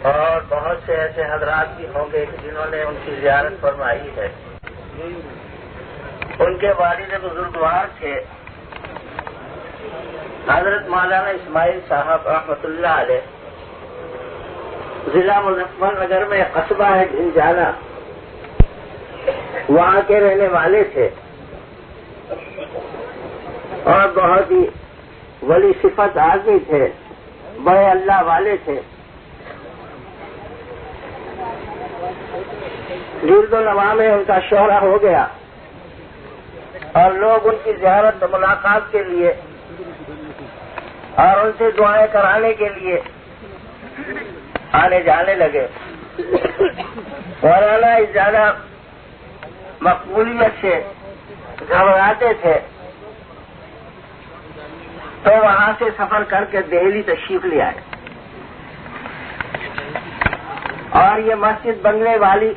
اور بہت سے ایسے حضرات بھی ہوں گے جنہوں نے ان کی زیارت فرمائی ہے. ان کے والد بزرگوار تھے حضرت مولانا اسماعیل صاحب رحمۃ اللہ علیہ. ضلع مظفر نگر میں قصبہ ہے جھنجھانا، وہاں کے رہنے والے تھے اور بہت ہی ولی صفت آدمی تھے، بڑے اللہ والے تھے. گرد و نواح میں ان کا شہرہ ہو گیا اور لوگ ان کی زیارت و ملاقات کے لیے اور ان سے دعائیں کرانے کے لیے آنے جانے لگے. مولانا زیادہ مقبولیت سے گھبراتے تھے تو وہاں سے سفر کر کے دہلی تشریف لے آئے اور یہ مسجد بنگلے والی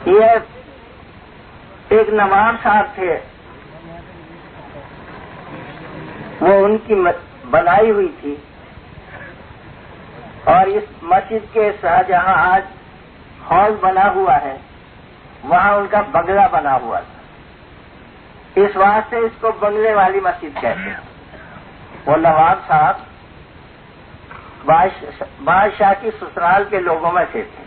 یہ ایک نواب صاحب تھے، وہ ان کی بنائی ہوئی تھی اور اس مسجد کے ساتھ جہاں آج ہال بنا ہوا ہے وہاں ان کا بنگلہ بنا ہوا تھا. اس واسطے اس کو بنگلے والی مسجد کہتے ہیں. وہ نواب صاحب بادشاہ کی سسرال کے لوگوں میں سے تھے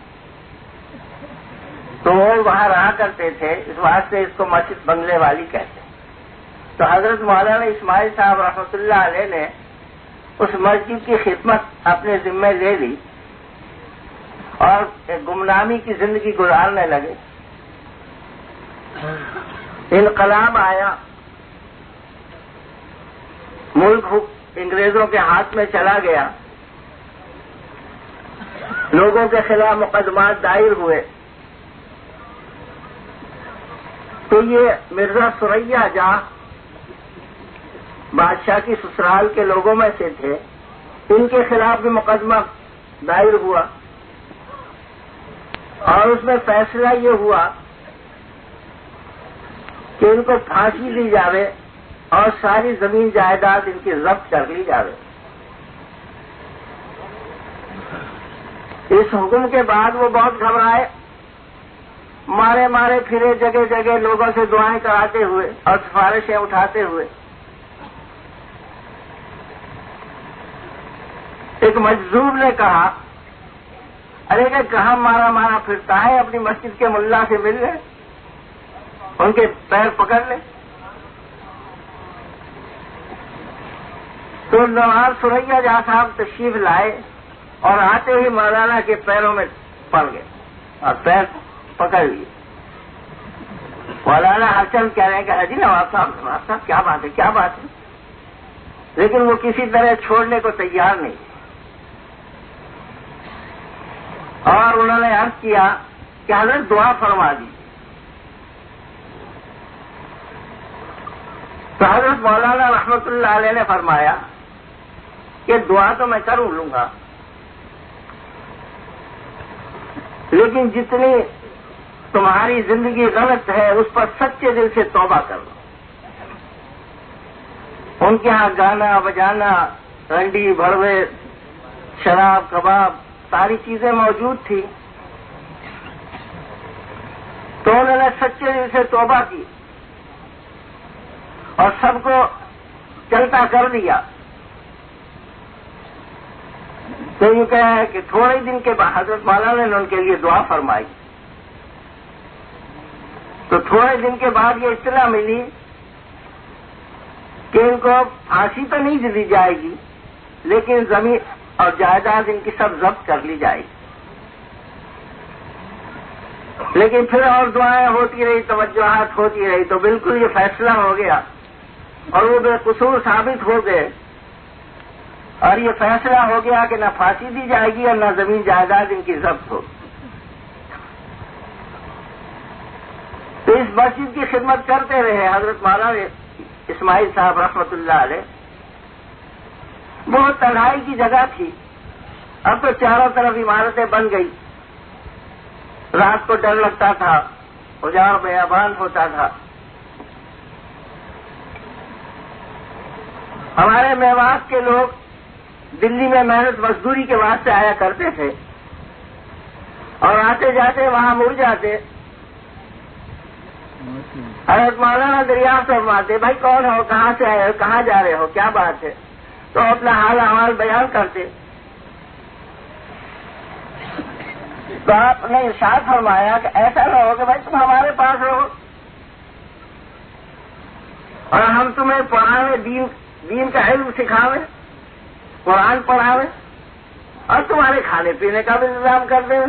تو وہ وہاں رہا کرتے تھے، اس واسطے اس کو مسجد بنگلے والی کہتے ہیں. تو حضرت مولانا اسماعیل صاحب رحمۃ اللہ علیہ نے اس مسجد کی خدمت اپنے ذمہ لے لی اور گمنامی کی زندگی گزارنے لگے. انقلاب آیا، ملک انگریزوں کے ہاتھ میں چلا گیا، لوگوں کے خلاف مقدمات دائر ہوئے تو یہ مرزا ثریا جہاں بادشاہ کی سسرال کے لوگوں میں سے تھے، ان کے خلاف بھی مقدمہ دائر ہوا اور اس میں فیصلہ یہ ہوا کہ ان کو پھانسی دی جاوے اور ساری زمین جائیداد ان کی ضبط کر لی جاوے. اس حکم کے بعد وہ بہت گھبرائے، مارے مارے پھرے جگہ جگہ لوگوں سے دعائیں کراتے ہوئے اور سفارشیں اٹھاتے ہوئے. ایک مجذوب نے کہا، ارے کہ کہاں مارا مارا پھرتا ہے، اپنی مسجد کے ملا سے مل لے، ان کے پیر پکڑ لے. تو نواب ثریا جہاں صاحب تشریف لائے اور آتے ہی مولانا کے پیروں میں پڑ گئے اور پیر پکڑ لیے. مولانا حسن کہہ رہے ہیں کہ جی نواب صاحب کیا بات ہے کیا بات ہے، لیکن وہ کسی طرح چھوڑنے کو تیار نہیں. اور انہوں نے عرض کیا کہ حضرت دعا فرما دی. تو حضرت مولانا رحمۃ اللہ علیہ نے فرمایا کہ دعا تو میں کر لوں گا، لیکن جتنی تمہاری زندگی غلط ہے اس پر سچے دل سے توبہ کر لو. ان کے ہاں گانا بجانا، رنڈی بھروے، شراب کباب ساری چیزیں موجود تھی. تو انہوں نے سچے دل سے توبہ کی اور سب کو چلتا کر دیا. تو یہ کہا ہے کہ تھوڑے دن کے بعد حضرت مولانا نے ان کے لیے دعا فرمائی. تو تھوڑے دن کے بعد یہ اطلاع ملی کہ ان کو پھانسی تو نہیں دی جائے گی، لیکن زمین اور جائیداد ان کی سب ضبط کر لی جائے گی. لیکن پھر اور دعائیں ہوتی رہی، توجہات ہوتی رہی، تو بالکل یہ فیصلہ ہو گیا اور وہ بے قصور ثابت ہو گئے اور یہ فیصلہ ہو گیا کہ نہ پھانسی دی جائے گی اور نہ زمین جائیداد ان کی ضبط ہوگی. تو اس مسجد کی خدمت کرتے رہے حضرت مولانا اسماعیل صاحب رحمۃ اللہ علیہ. بہت تنہائی کی جگہ تھی، اب تو چاروں طرف عمارتیں بن گئی. رات کو ڈر لگتا تھا، اجاڑ بیابان ہوتا تھا. ہمارے میوات کے لوگ دلی میں محنت مزدوری کے واسطے آیا کرتے تھے اور آتے جاتے وہاں مر جاتے. حضرت مولانا دریافت فرماتے بھائی کون ہو, کہاں سے آئے ہو, کہاں جا رہے ہو, کیا بات ہے؟ تو اپنا حال احوال بیان کرتے. تو آپ نے ارشاد فرمایا کہ ایسا نہ ہو کہ بھائی تم ہمارے پاس رہو اور ہم تمہیں پڑھاویں, دین کا علم سکھاویں, قرآن پڑھاویں اور تمہارے کھانے پینے کا بھی انتظام کر دیں.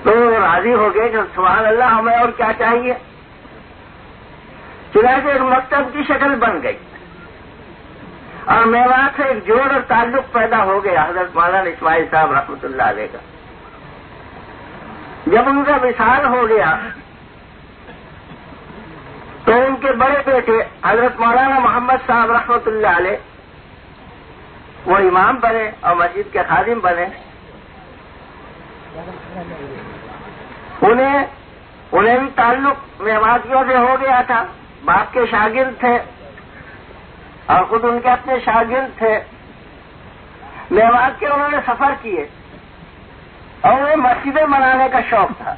تو راضی ہو گئے کہ سبحان اللہ ہمیں اور کیا چاہیے. چنانچہ ایک مکتب کی شکل بن گئی اور میوات سے ایک جوڑ اور تعلق پیدا ہو گیا حضرت مولانا اسماعیل صاحب رحمۃ اللہ علیہ کا. جب ان کا وصال ہو گیا تو ان کے بڑے بیٹے حضرت مولانا محمد صاحب رحمۃ اللہ علیہ وہ امام بنے اور مسجد کے خادم بنے. انہیں بھی تعلق میواتیوں سے ہو گیا تھا. باپ کے شاگرد تھے اور خود ان کے اپنے شاگرد تھے. میوات کے انہوں نے سفر کیے اور انہیں مسجدیں بنانے کا شوق تھا.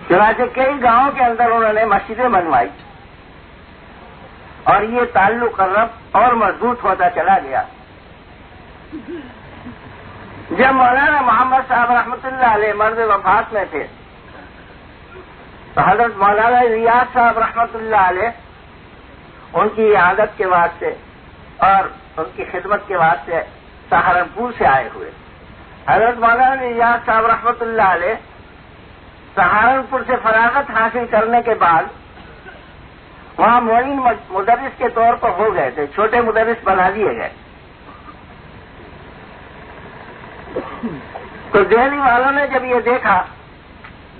چنانچہ کئی گاؤں کے اندر انہوں نے مسجدیں بنوائی اور یہ تعلق قرب اور مضبوط ہوتا چلا گیا. جب مولانا محمد صاحب رحمۃ اللہ علیہ مرد وفات میں تھے تو حضرت مولانا ریاض صاحب رحمۃ اللہ علیہ ان کی عادت کے واسطے اور ان کی خدمت کے واسطے سہارنپور سے آئے ہوئے. حضرت مولانا ریاض صاحب رحمۃ اللہ علیہ سہارنپور سے فراغت حاصل کرنے کے بعد وہاں معین مدرس کے طور پر ہو گئے تھے, چھوٹے مدرس بنا دیے گئے. تو دہلی والوں نے جب یہ دیکھا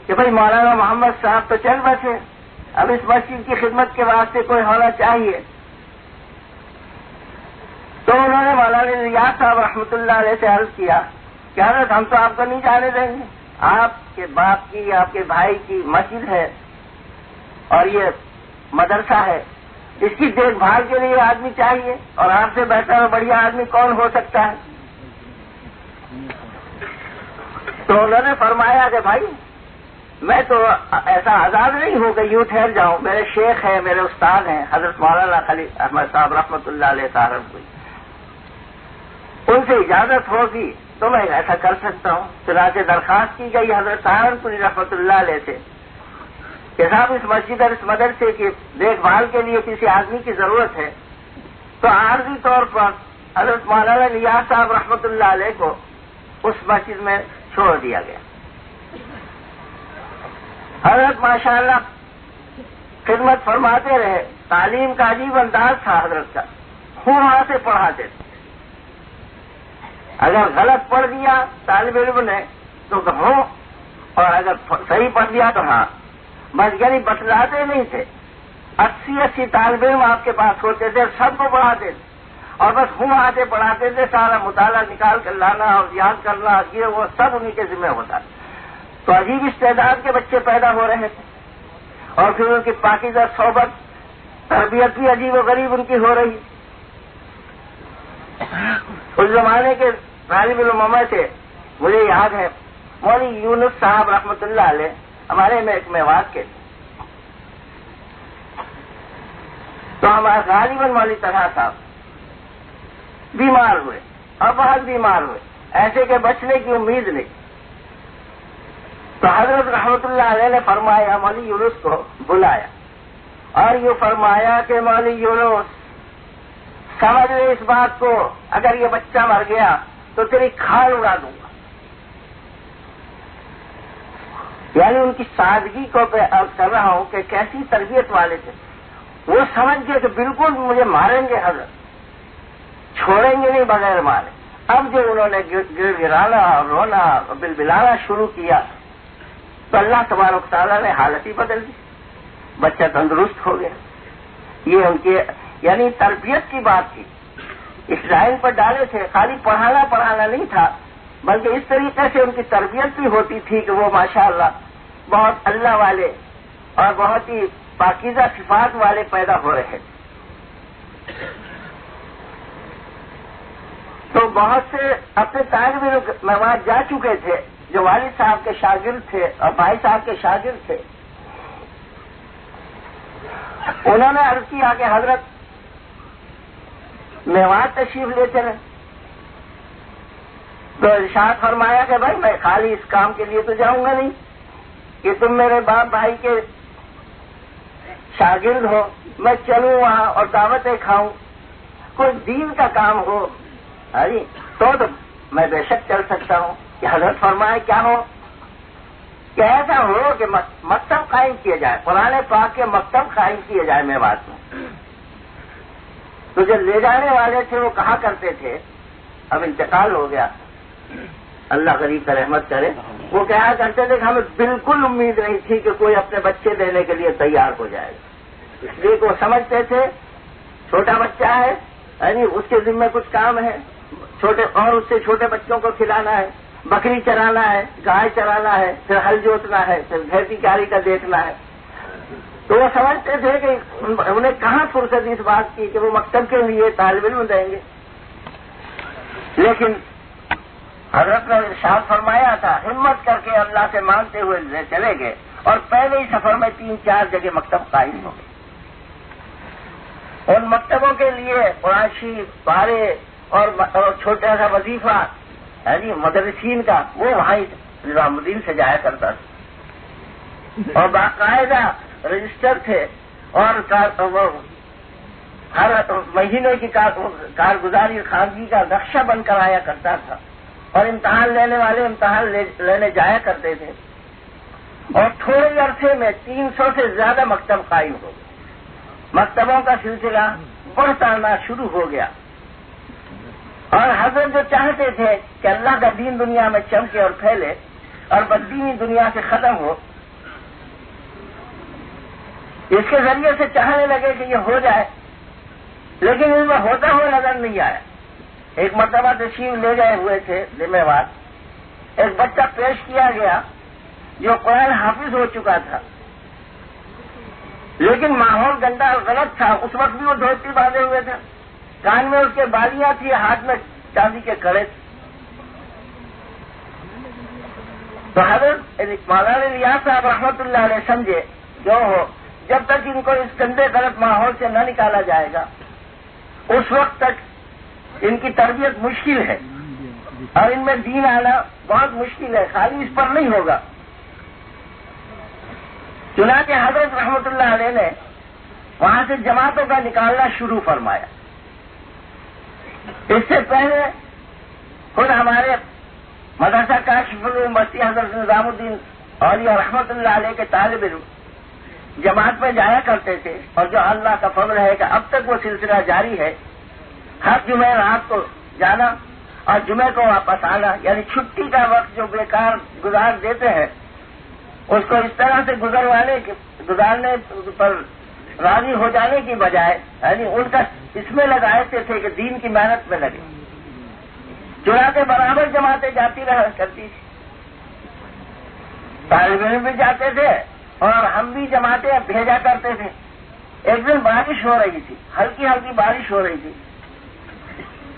کہ بھئی مولانا محمد صاحب تو چل بسے, اب اس مسجد کی خدمت کے واسطے کوئی ہونا چاہیے, تو انہوں نے مولانا ریاض صاحب رحمۃ اللہ علیہ سے عرض کیا کہ حضرت ہم تو آپ کو نہیں جانے دیں گے, آپ کے باپ کی, آپ کے بھائی کی مسجد ہے اور یہ مدرسہ ہے, اس کی دیکھ بھال کے لیے آدمی چاہیے اور آپ سے بہتر اور بڑھیا آدمی کون ہو سکتا ہے. تو انہوں نے فرمایا کہ بھائی میں تو ایسا آزاد نہیں ہوں کہ یوں ٹھہر جاؤں, میرے شیخ ہیں, میرے استاد ہیں حضرت مولانا خلیل احمد صاحب رحمۃ اللہ علیہ سہارنپور, ان سے اجازت ہوگی تو میں ایسا کر سکتا ہوں. چنانچہ درخواست کی گئی حضرت سہارنپوری رحمۃ اللہ علیہ سے کہ صاحب اس مسجد اور اس مدرسے کی دیکھ بھال کے لیے کسی آدمی کی ضرورت ہے. تو عارضی طور پر حضرت مولانا ریاض صاحب رحمۃ اللہ علیہ کو اس مسجد میں چھوڑ دیا گیا. حضرت ماشاءاللہ خدمت فرماتے رہے, تعلیم کا عجیب انداز تھا حضرت کا, خوب وہاں سے پڑھاتے تھے. اگر غلط پڑھ دیا طالب علم نے تو ہو, اور اگر صحیح پڑھ دیا تو ہاں, بس یعنی بتلاتے نہیں تھے. 80 طالب علم آپ کے پاس ہوتے تھے, سب کو پڑھاتے تھے اور بس ہم آتے پڑھاتے تھے, سارا مطالعہ نکال کر لانا اور یاد کرنا یہ وہ سب انہیں کے ذمہ ہوتا. تو عجیب استعداد کے بچے پیدا ہو رہے تھے اور پھر ان کی پاکیزہ صحبت, تربیت بھی عجیب و غریب ان کی ہو رہی. اس زمانے کے طالب علموں میں سے مجھے یاد ہے مولوی یونس صاحب رحمۃ اللہ علیہ ہمارے میں ایک میوات کے, تو ہمارے غالباً مولوی طلحہ صاحب بیمار ہوئے اور بہت بیمار ہوئے, ایسے کہ بچنے کی امید نہیں. تو حضرت رحمۃ اللہ علیہ نے فرمایا, مولوی یونس کو بلایا اور یہ فرمایا کہ مولوی یونس سمجھ لے اس بات کو, اگر یہ بچہ مر گیا تو تیری کھال اڑا دوں گا. یعنی ان کی سادگی کو کر رہا ہوں کہ کیسی تربیت والے تھے. وہ سمجھ گئے کہ بالکل مجھے ماریں گے حضرت, چھوڑیں گے نہیں بغیر مارے. اب جو انہوں نے گر گرانا اور رونا اور بلبلانا شروع کیا تو اللہ تبارک تعالیٰ نے حالت ہی بدل دی, بچہ تندرست ہو گیا. یہ ان کے یعنی تربیت کی بات تھی, اس لائن پر ڈالے تھے. خالی پڑھانا نہیں تھا بلکہ اس طریقے سے ان کی تربیت بھی ہوتی تھی کہ وہ ماشاءاللہ بہت اللہ والے اور بہت ہی پاکیزہ صفات والے پیدا ہو رہے تھے. بہت سے اپنے طالب علم مواد جا چکے تھے جو والد صاحب کے شاگرد تھے اور بھائی صاحب کے شاگرد تھے. انہوں نے عرض کیا کہ حضرت میوات تشریف لے چلے. تو ارشاد فرمایا کہ بھائی میں خالی اس کام کے لیے تو جاؤں گا نہیں کہ تم میرے باپ بھائی کے شاگرد ہو، میں چلوں وہاں اور دعوتیں کھاؤں، کوئی دین کا کام ہو تو میں بے شک چل سکتا ہوں. کہ حضرت فرمائے کیا ہو کہ ایسا ہو کہ مکتب قائم کیا جائے، قرآن پاک کے مکتب قائم کیے جائے میوات میں. تو جو لے جانے والے تھے وہ کہا کرتے تھے، اب انتقال ہو گیا اللہ غریب کا رحمت کرے، وہ کہا کرتے تھے کہ ہمیں بالکل امید نہیں تھی کہ کوئی اپنے بچے دینے کے لیے تیار ہو جائے گا. اس لیے کہ وہ سمجھتے تھے چھوٹا بچہ ہے اس کے ذمہ کچھ کام ہے، چھوٹے اور اس سے چھوٹے بچوں کو کھلانا ہے، بکری چرانا ہے، گائے چرانا ہے، پھر ہل جوتنا ہے، پھر کھیتی کاری کا دیکھنا ہے. تو وہ سمجھتے تھے کہ انہیں کہاں فرصت اس بات کی کہ وہ مکتب کے لیے طالب علم دیں گے. لیکن حضرت نے ارشاد فرمایا تھا ہمت کر کے اللہ سے مانگتے ہوئے لے چلے گئے اور پہلے ہی سفر میں 3-4 جگہ مکتب قائم ہو گئے. ان مکتبوں کے لیے قرآن شریف پارے اور چھوٹا سا وظیفہ مدرسین کا وہ وہاں نظام الدین سے جایا کرتا تھا اور باقاعدہ رجسٹر تھے اور ہر مہینے کی کارگزاری خانگی کا نقشہ بن کر آیا کرتا تھا اور امتحان لینے والے امتحان لینے جایا کرتے تھے. اور تھوڑے عرصے میں 300 سے زیادہ مکتب قائم ہو گئے. مکتبوں کا سلسلہ بڑھتا آنا شروع ہو گیا اور حضرت جو چاہتے تھے کہ اللہ کا دین دنیا میں چمکے اور پھیلے اور بددینی دنیا سے ختم ہو، اس کے ذریعے سے چاہنے لگے کہ یہ ہو جائے، لیکن ان میں ہوتا ہوا نظر نہیں آیا. ایک مرتبہ تشریف لے گئے ہوئے تھے ذمہ وار، ایک بچہ پیش کیا گیا جو قرآن حافظ ہو چکا تھا، لیکن ماحول گندا اور غلط تھا. اس وقت بھی وہ دھوتی باندھے ہوئے تھے، کان میں اس کے بالیاں تھی، ہاتھ میں چاندی کے کڑے تھے. تو حضرت مولانا الیاس صاحب رحمۃ اللہ علیہ سمجھے جو ہو جب تک ان کو اس گندے غلط ماحول سے نہ نکالا جائے گا اس وقت تک ان کی تربیت مشکل ہے اور ان میں دین آنا بہت مشکل ہے، خالی اس پر نہیں ہوگا. چنانچہ حضرت رحمۃ اللہ علیہ نے وہاں سے جماعتوں کا نکالنا شروع فرمایا. اس سے پہلے خود ہمارے مدرسہ کاشف العلوم حضرت نظام الدین اولیاء رحمۃ اللہ علیہ کے طالب علم جماعت میں جایا کرتے تھے اور جو اللہ کا فضل ہے کہ اب تک وہ سلسلہ جاری ہے. ہر جمعہ رات کو جانا اور جمعے کو واپس آنا، یعنی چھٹی کا وقت جو بیکار گزار دیتے ہیں اس کو اس طرح سے گزارنے پر راضی ہو جانے کی بجائے ان کا اس میں لگاتے تھے کہ دین کی محنت میں لگے. چنانچہ برابر جماعتیں جاتی رہا کرتی تھی، طالب علم بھی جاتے تھے اور ہم بھی جماعتیں بھیجا کرتے تھے. ایک دن بارش ہو رہی تھی، ہلکی ہلکی بارش ہو رہی تھی،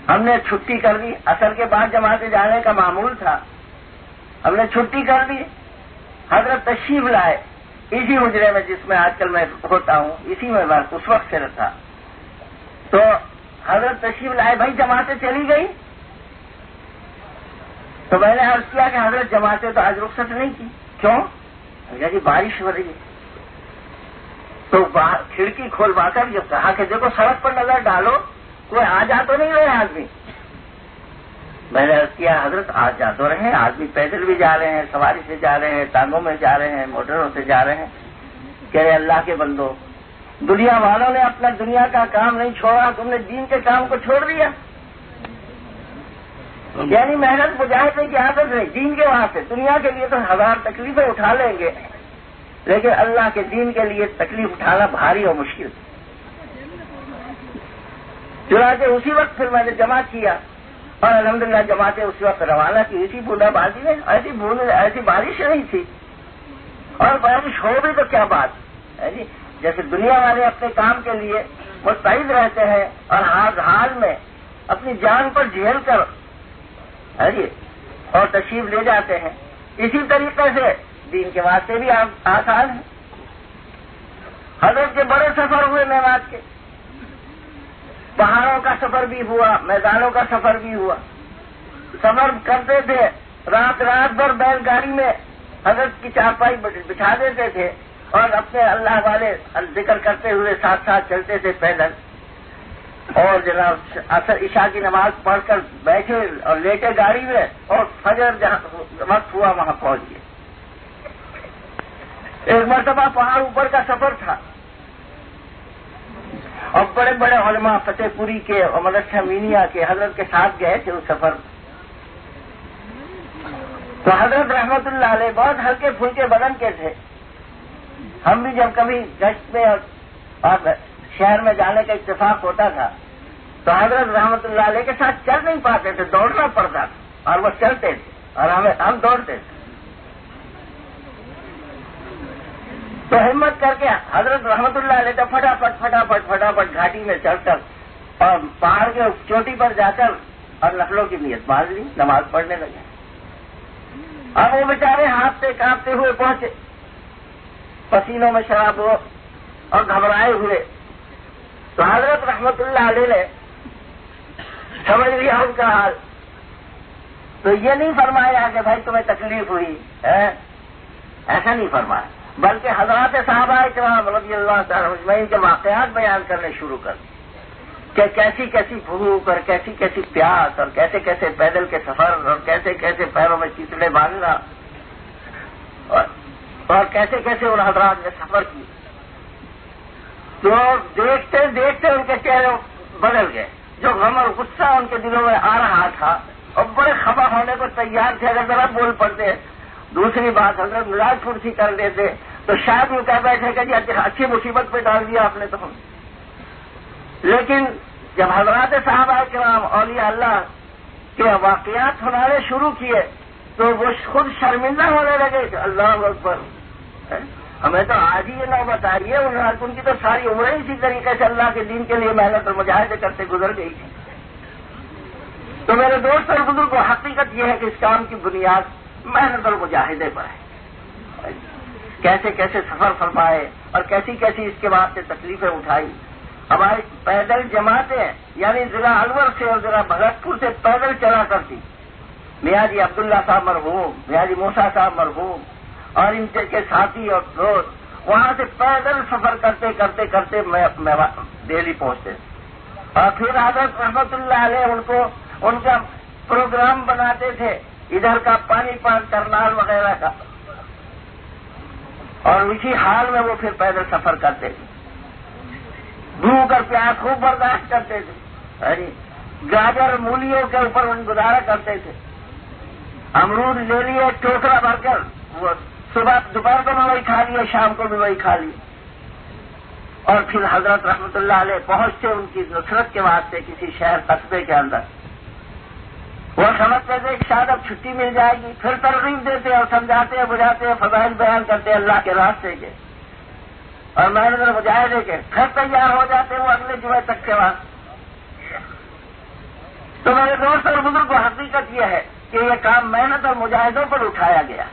ہم نے چھٹی کر دی. عصر کے بعد جماعتیں جانے کا معمول تھا، ہم نے چھٹی کر دی. حضرت تشریف لائے اسی حجرے میں جس میں آج کل میں ہوتا ہوں، اسی میں بس اس وقت سے تھا. تو حضرت تشریف لائے، بھائی جماعتیں چلی گئی. تو میں نے عرض کیا کہ حضرت جماعتیں تو آج رخصت نہیں کی. کیوں؟ جی بارش ہو رہی ہے. تو کھڑکی کھولوا کر جب کہا کہ دیکھو سڑک پر نظر ڈالو کوئی آ جا تو نہیں رہے آدمی. میں نے عرض کیا حضرت آج جا تو رہے ہیں، آدمی پیدل بھی جا رہے ہیں، سواری سے جا رہے ہیں، ٹانگوں میں جا رہے ہیں، موٹروں سے جا رہے ہیں. کہہ رہے اللہ کے بندو، دنیا والوں نے اپنا دنیا کا کام نہیں چھوڑا، تم نے دین کے کام کو چھوڑ دیا. یعنی محنت مجاہدے کی عادت نہیں، دین کے واسطے. دنیا کے لیے تو 1000 تکلیفیں اٹھا لیں گے، لیکن اللہ کے دین کے لیے تکلیف اٹھانا بھاری اور مشکل. چنانچہ اسی وقت پھر میں نے جمع کیا اور الحمدللہ جماعتیں اس وقت روانہ کی. اسی بوندا بازی میں ایسی بارش نہیں تھی، اور بارش ہو بھی تو کیا بات ہے جی. جیسے دنیا والے اپنے کام کے لیے مستعد رہتے ہیں اور حال میں اپنی جان پر جھیل کر ہے جی، اور تشریف لے جاتے ہیں. اسی طریقے سے دین کے واسطے بھی آسان ہے. حضرت کے بڑے سفر ہوئے معراج کے، پہاڑوں کا سفر بھی ہوا، میدانوں کا سفر بھی ہوا. سفر کرتے تھے، رات بھر بیل گاڑی میں حضرت کی چارپائی بچھا دیتے تھے اور اپنے اللہ والے ذکر کرتے ہوئے ساتھ ساتھ چلتے تھے پیدل. اور جناب عصر عشاء کی نماز پڑھ کر بیٹھے اور لیٹے گاڑی میں، اور فجر جہاں وقت ہوا وہاں پہنچ گئے. ایک مرتبہ پہاڑ اوپر کا سفر تھا اور بڑے بڑے علماء فتح پوری کے اور مدرسہ مینیا کے حضرت کے ساتھ گئے تھے اس سفر. تو حضرت رحمت اللہ علیہ بہت ہلکے پھلکے بدن کے تھے. ہم بھی جب کبھی گشت میں اور شہر میں جانے کا اتفاق ہوتا تھا تو حضرت رحمت اللہ علیہ کے ساتھ چل نہیں پاتے تھے، دوڑنا پڑتا تھا، اور وہ چلتے تھے اور ہم دوڑتے تھے. تو ہمت کر کے حضرت رحمت اللہ علیہ تو فٹافٹ گھاٹی میں چڑھ کر اور پہاڑ کے چوٹی پر جا کر اور نفلوں کی نیت باندھ لی، نماز پڑھنے لگے. اب وہ بیچارے ہانپتے کانپتے ہوئے پہنچے، پسینوں میں شراب ہو اور گھبرائے ہوئے. تو حضرت رحمت اللہ علیہ نے سمجھ لیا ان کا حال. تو یہ نہیں فرمایا کہ بھائی تمہیں تکلیف ہوئی ہے، ایسا نہیں فرمایا، بلکہ حضرات صحابہ کرام رضی اللہ تعالی اجمعین کے واقعات بیان کرنے شروع کر کہ کیسی کیسی بھوک اور کیسی کیسی پیاس اور کیسے کیسے پیدل کے سفر اور کیسے کیسے پیروں میں چیتڑے باندھنا اور کیسے کیسے ان حضرات نے سفر کی. تو دیکھتے دیکھتے ان کے چہرے بدل گئے، جو غم اور غصہ ان کے دلوں میں آ رہا تھا اور بڑے خفا ہونے کو تیار تھے. اگر ذرا بول پڑتے، دوسری بات حضرت مزاج پھرسی کر دیتے تو شاید وہ کہہ بیٹھے کہ جی اچھی مصیبت پہ ڈال دیا آپ نے تو. لیکن جب حضرات صحابہ کرام اولیاء اللہ کے واقعات سنانے شروع کیے تو وہ خود شرمندہ ہونے لگے کہ اللہ اکبر، ہمیں تو آج ہی یہ نوبت آ رہی ہے. ان کی تو ساری عمریں اسی طریقے سے اللہ کے دین کے لیے محنت اور مجاہدے کرتے گزر گئی تھی. تو میرے دوست اور بزرگ، حقیقت یہ ہے کہ اس کام کی بنیاد محنت اور مجاہدے پر ہے. کیسے کیسے سفر فرمائے اور کیسی کیسی اس کے بعد سے تکلیفیں اٹھائی. ہماری پیدل جماعتیں یعنی ضلع الور سے اور ضلع بھگت پور سے پیدل چلا کرتی. میاں جی عبداللہ صاحب مرحوم، میاں جی موسیٰ صاحب مرحوم اور ان کے ساتھی اور دوست وہاں سے پیدل سفر کرتے کرتے کرتے دہلی پہنچتے. اور پھر حضرت رحمت اللہ علیہ ان کا پروگرام بناتے تھے، ادھر کا پانی پان کرنال وغیرہ کا، اور اسی حال میں وہ پھر پیدل سفر کرتے تھے. بھوک اور پیاس خوب برداشت کرتے تھے. گاجر مولیوں کے اوپر گزارا کرتے تھے. امرود لے لیے ٹوکرا بھر کر، وہ صبح دوپہر کو بھی وہی کھا لیے، شام کو بھی وہی کھا لیے. اور پھر حضرت رحمت اللہ علیہ پہنچتے ان کی نصرت کے واسطے کسی شہر قصبے کے اندر. وہ سمجھتے تھے کہ شاید اب چھٹی مل جائے گی، پھر ترغیب دیتے اور سمجھاتے بجھاتے فضائل بیان کرتے اللہ کے راستے کے اور محنت اور مجاہدے کے، پھر تیار ہو جاتے وہ اگلے جمعے تک کے بعد. تو میرے دوست اور بزرگ کو حقیقت یہ ہے کہ یہ کام محنت اور مجاہدوں پر اٹھایا گیا.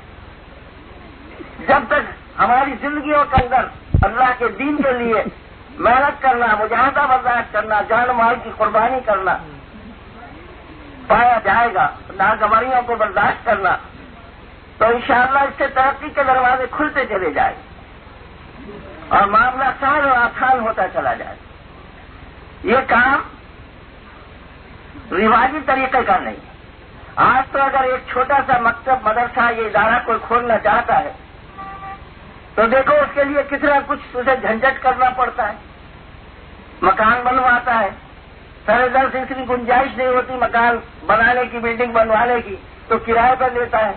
جب تک ہماری زندگیوں کے اندر اللہ کے دین کے لیے محنت کرنا، مجاہدہ برداشت کرنا، جان مال کی قربانی کرنا پایا جائے گا، ناگواریوں کو برداشت کرنا، تو انشاءاللہ اس سے ترقی کے دروازے کھلتے چلے جائیں اور معاملہ سہل اور آسان ہوتا چلا جائے. یہ کام رواجی طریقے کا نہیں. آج تو اگر ایک چھوٹا سا مکتب، مدرسہ، یہ ادارہ کوئی کھولنا چاہتا ہے تو دیکھو اس کے لیے کتنا کچھ اسے جھنجھٹ کرنا پڑتا ہے. مکان بنواتا ہے، پہلے در سے اتنی گنجائش نہیں ہوتی مکان بنانے کی، بلڈنگ بنوانے کی، تو کرائے پر لیتا ہے.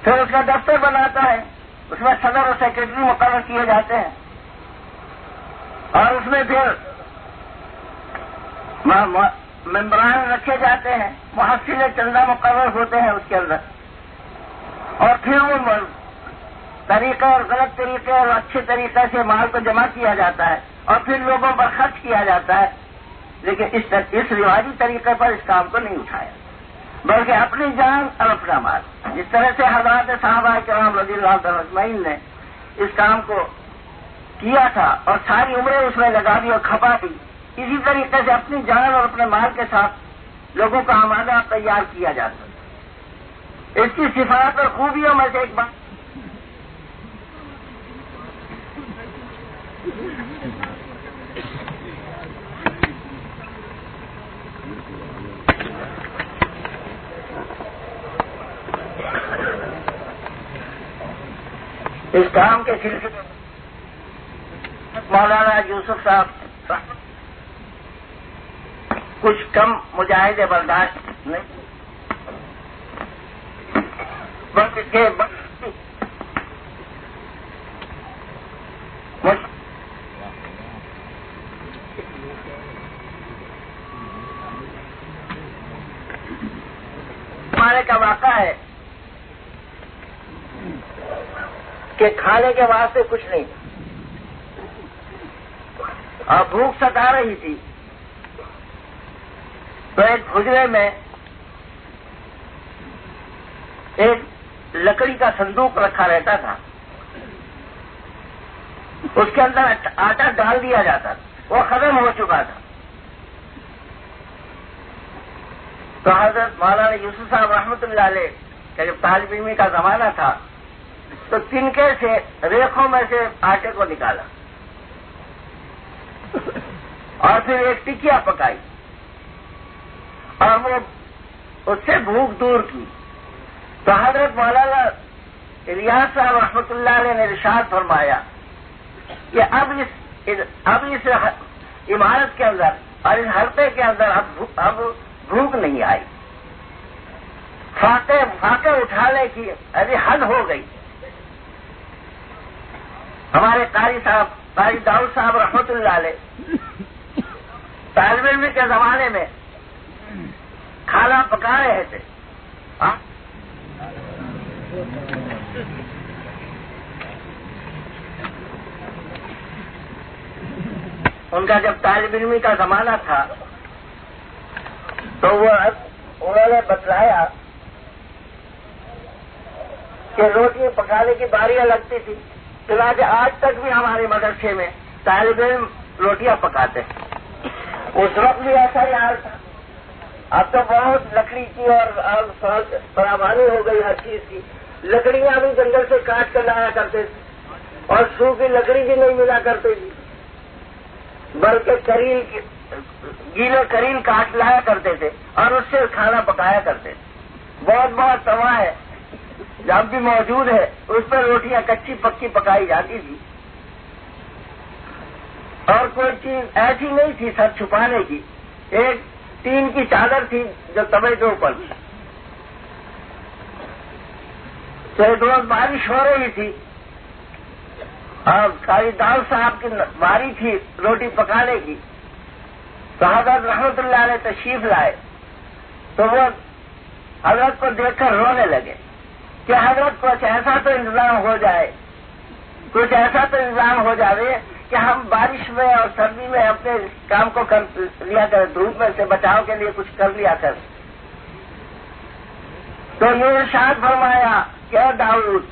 پھر اس کا دفتر بناتا ہے، اس میں صدر اور سیکرٹری مقرر کیے جاتے ہیں اور اس میں پھر ممبران رکھے جاتے ہیں، محصل چندہ مقرر ہوتے ہیں اس کے اندر، اور پھر وہ طریقے اور غلط طریقے اور اچھے طریقے سے مال کو جمع کیا جاتا ہے اور پھر لوگوں پر خرچ کیا جاتا ہے. لیکن اس رواجی طریقے پر اس کام کو نہیں اٹھایا، بلکہ اپنی جان اور اپنا مال، جس طرح سے حضرات صحابہ کرام رضی اللہ عنہم اجمعین نے اس کام کو کیا تھا اور ساری عمریں اس میں لگا دی اور کھپا دی، اسی طریقے سے اپنی جان اور اپنے مال کے ساتھ لوگوں کا آمادہ تیار کیا جاتا ہے۔ اس کی صفات اور خوبیوں میں سے ایک بات اس کام کے سلسلے میں مولانا یوسف صاحب کچھ کم مجاہدے برداشت نہیں، بلکہ ہمارے کا واقعہ ہے کہ کھانے کے واسطے کچھ نہیں اور بھوک ستا رہی تھی، تو ایک حجرے میں ایک لکڑی کا صندوق رکھا رہتا تھا، اس کے اندر آٹا ڈال دیا جاتا تھا، وہ ختم ہو چکا تھا۔ تو حضرت مولانا یوسف صاحب رحمۃ اللہ علیہ کا جب طالب علمی کا زمانہ تھا تو تنکے سے ریخوں میں سے آٹے کو نکالا اور پھر ایک ٹکیا پکائی اور وہ اس سے بھوک دور کی۔ تو حضرت مولانا الیاس صاحب رحمۃ اللہ علیہ نے ارشاد فرمایا کہ اب اس عمارت کے اندر اور اس حلقے کے اندر اب بھوک نہیں آئی، فاقے اٹھانے کی ابھی حد ہو گئی۔ ہمارے قاری داؤد صاحب رحمۃ اللہ علیہ طالب علم کے زمانے میں کھانا پکا رہے تھے، ان کا جب طالب علمی کا زمانہ تھا تو انہوں نے بتلایا کہ روٹی پکانے کی باریاں لگتی تھی، چنانچہ آج تک بھی ہمارے مدرسے میں طالب علم روٹیاں پکاتے ہیں۔ اس وقت بھی ایسا ہی حال تھا، اب تو بہت لکڑی کی اور فراوانی ہو گئی ہر چیز کی، لکڑیاں بھی جنگل سے کاٹ کر لایا کرتے تھے اور سوکھی لکڑی بھی نہیں ملا کرتی تھی، بلکہ گیلے کریل کاٹ لایا کرتے تھے اور اس سے کھانا پکایا کرتے تھے۔ بہت بہت توا ہے جب بھی موجود ہے، اس پر روٹیاں کچی پکی پکائی جاتی تھی اور کوئی چیز ایسی نہیں تھی سر چھپانے کی، ایک ٹین کی چادر تھی جو توے کے اوپر تھی۔ تو ایک روز بارش ہو رہی تھی اور قاری داؤد صاحب کی باری تھی روٹی پکانے کی، تو حضرت رحمت اللہ علیہ تشریف لائے تو وہ حضرت کو دیکھ کر رونے لگے کہ حضرت کچھ ایسا تو انتظام ہو جائے، کچھ ایسا تو انتظام ہو جائے کہ ہم بارش میں اور سردی میں اپنے کام کو کر لیا کر، دھوپ میں سے بچاؤ کے لیے کچھ کر لیا کر۔ تو یہ ارشاد فرمایا کہ اے داؤد،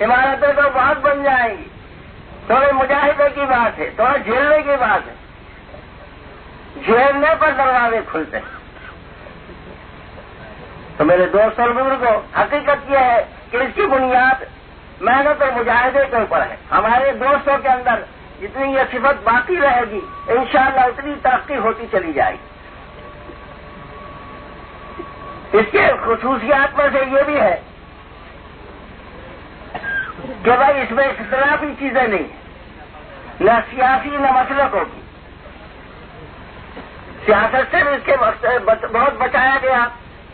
عمارتیں تو بہت بن جائیں گی، تھوڑے مجاہدے کی بات ہے، تھوڑا جھیلنے کی بات ہے، جھیلنے پر دروازے کھلتے ہیں۔ تو میرے دوست اور بزرگوں، حقیقت یہ ہے کہ اس کی بنیاد محنت اور مجاہدے کے اوپر ہے۔ ہمارے دوستوں کے اندر جتنی یہ صفت باقی رہے گی انشاءاللہ اتنی ترقی ہوتی چلی جائے گی۔ اس کے خصوصیات میں سے یہ بھی ہے کہ بھائی اس میں اختلافی چیزیں نہیں ہیں، نہ سیاسی نہ مسلکوں کی۔ سیاست سے بھی اس کے بہت بچایا گیا،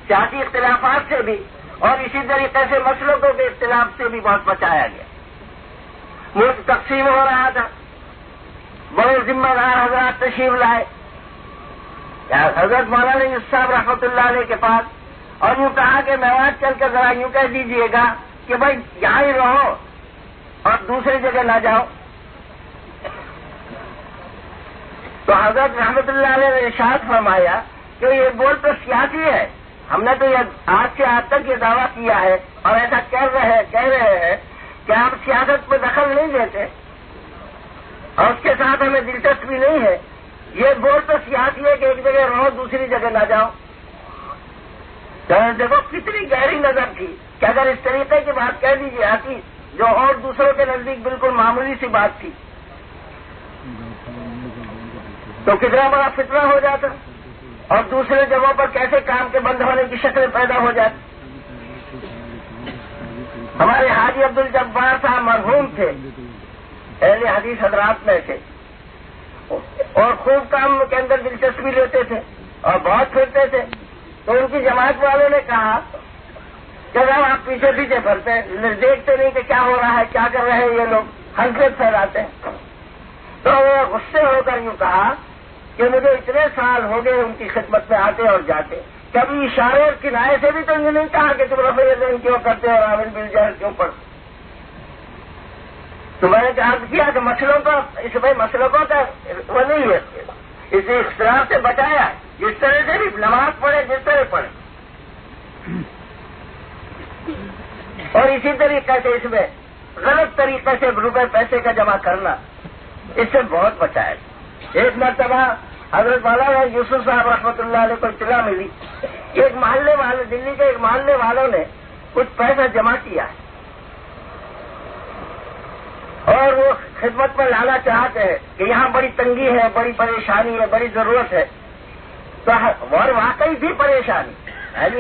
سیاسی اختلافات سے بھی، اور اسی طریقے سے مسلکوں کے اختلاف سے بھی بہت بچایا گیا۔ ملک تقسیم ہو رہا تھا، بڑے ذمہ دار حضرات تشریف لائے حضرت مولانا یوسف صاحب رحمۃ اللہ علیہ کے پاس، اور یوں کہا کہ میوات چل کر ذرا یوں کہہ دیجئے گا کہ بھائی یہاں ہی رہو اور دوسری جگہ نہ جاؤ۔ تو حضرت رحمت اللہ علیہ نے ارشاد فرمایا کہ یہ بول تو سیاسی ہے، ہم نے تو یہ آج سے آج تک یہ دعویٰ کیا ہے اور ایسا کہہ رہے ہیں کہ آپ سیاست میں دخل نہیں دیتے اور اس کے ساتھ ہمیں دلچسپی نہیں ہے. یہ بول تو سیاسی ہے کہ ایک جگہ رہو دوسری جگہ نہ جاؤ. تو دیکھو کتنی گہری نظر تھی کہ اگر اس طریقے کی بات کہہ دی جاتی جو اور دوسروں کے نزدیک بالکل معمولی سی بات تھی تو کتنا بڑا فتنہ ہو جاتا اور دوسرے جگہوں پر کیسے کام کے بند ہونے کی شکلیں پیدا ہو جاتی. ہمارے حاجی عبد الجبار صاحب مرحوم تھے، اہل حدیث حضرات میں سے، اور خوب کام کے اندر دلچسپی لیتے تھے اور بہت پھرتے تھے. تو ان کی جماعت والوں نے کہا کہ جب آپ پیچھے پیچھے پھرتے ہیں، دیکھتے نہیں کہ کیا ہو رہا ہے، کیا کر رہے ہیں یہ لوگ، حرکت پھیلاتے ہیں. تو وہ غصے ہو کر یوں کہا کہ مجھے اتنے سال ہو گئے ان کی خدمت میں آتے اور جاتے، کبھی اشارے اور کنارے سے بھی تو یہ نہیں کہا کہ تم رفع یدین کیوں کرتے اور عامل بالجہل کیوں پڑھتے. تو میں نے عرض کیا کہ مسئلوں کا اس میں مسئلوں کا وہ نہیں ہے، اس اختلاف سے بچایا جس طرح سے بھی نماز پڑھے جس طرح پڑھے، اور اسی طریقے سے اس میں غلط طریقے سے روپے پیسے کا جمع کرنا اس سے بہت بچایا. ایک مرتبہ حضرت مولانا یوسف صاحب رحمۃ اللہ علیہ کو اطلاع ملی کہ ایک محلے والے دلی کے ایک محلے والوں نے کچھ پیسہ جمع کیا ہے اور وہ خدمت میں لانا چاہتے ہیں کہ یہاں بڑی تنگی ہے، بڑی پریشانی ہے، بڑی ضرورت ہے. تو اور واقعی بھی پریشانی،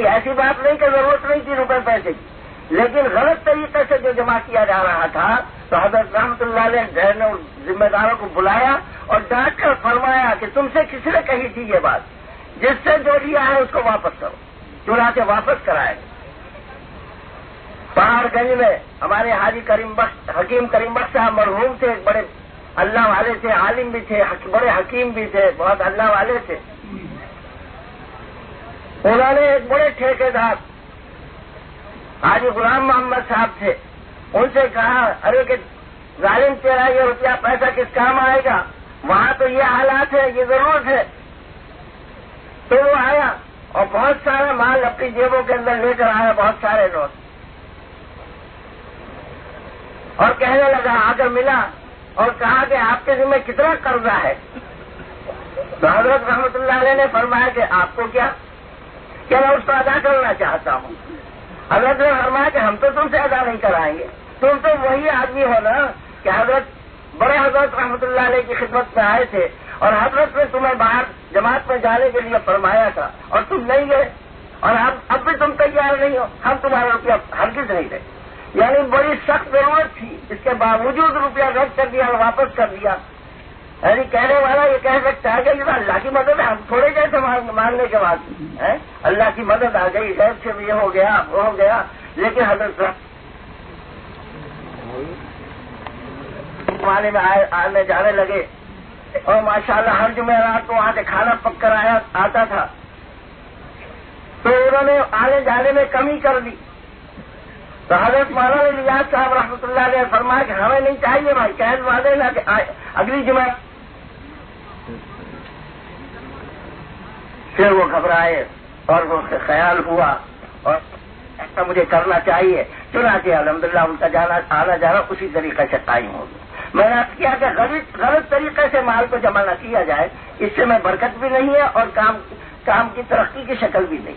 ایسی بات نہیں کہ ضرورت نہیں تھی روپے پیسے کی، لیکن غلط طریقے سے جو جمع کیا جا رہا تھا. تو حضرت رحمت اللہ علیہ نے ذمہ داروں کو بلایا اور ڈانٹ کر فرمایا کہ تم سے کس نے کہی تھی یہ بات، جس سے جو لیا ہے اس کو واپس کرو. چرا کے واپس کرائے. پہاڑ گنج میں ہمارے حاجی حکیم کریم بخش صاحب مرحوم تھے، بڑے اللہ والے تھے، عالم بھی تھے، بڑے حکیم بھی تھے، بہت اللہ والے تھے. انہوں نے ایک بڑے ٹھیکیدار حاجی غلام محمد صاحب تھے، ان سے کہا ارے کہ ظالم تیرا یہ روپیہ پیسہ کس کام آئے گا، وہاں تو یہ حالات ہے، یہ ضرورت ہے. تو وہ آیا اور بہت سارا مال اپنی جیبوں کے اندر لے کر آیا، بہت سارے نوٹ، اور کہنے لگا، آ کر ملا اور کہا کہ آپ کے ذمہ کتنا قرضہ ہے. تو حضرت رحمت اللہ علیہ نے فرمایا کہ آپ کو کیا کہ میں اس کو ادا کرنا چاہتا ہوں. حضرت نے فرمایا کہ ہم تو تم سے ادا نہیں کرائیں گے، تم تو وہی آدمی ہو نا کہ بڑے حضرت رحمت اللہ علیہ کی خدمت میں آئے تھے اور حضرت نے تمہیں باہر جماعت میں جانے کے لیے فرمایا تھا اور تم نہیں گئے، اور اب بھی تم تیار نہیں ہو، ہم تمہارا روپیہ ہرگز نہیں دیں. یعنی بڑی سخت ضرورت تھی، اس کے باوجود روپیہ رد کر دیا اور واپس کر دیا. یعنی کہنے والا یہ کہہ سکتا ہے کہ یہ اللہ کی مدد ہے، ہم تھوڑے جیسے مانگنے کے بعد اللہ کی مدد آ گئی، غیر سے بھی یہ ہو گیا وہ ہو گیا. لیکن حضرت زمانے میں آنے جانے لگے اور ماشاءاللہ ہر جمعرات کو وہاں سے کھانا پک کر آتا تھا. تو انہوں نے آنے جانے میں کمی کر دی. تو حضرت مولانا الیاس صاحب رحمۃ اللہ علیہ فرمایا کہ ہمیں نہیں چاہیے بھائی، کہہ والے نہ کہ اگلی جمعہ. پھر وہ گھبرائے اور وہ خیال ہوا اور ایسا مجھے کرنا چاہیے، چنانچہ الحمدللہ ان کا آنا جانا اسی طریقے سے قائم ہو گیا. میں نے عرض کیا کہ غلط طریقے سے مال کو جمع نہ کیا جائے، اس سے میں برکت بھی نہیں ہے اور کام کی ترقی کی شکل بھی نہیں.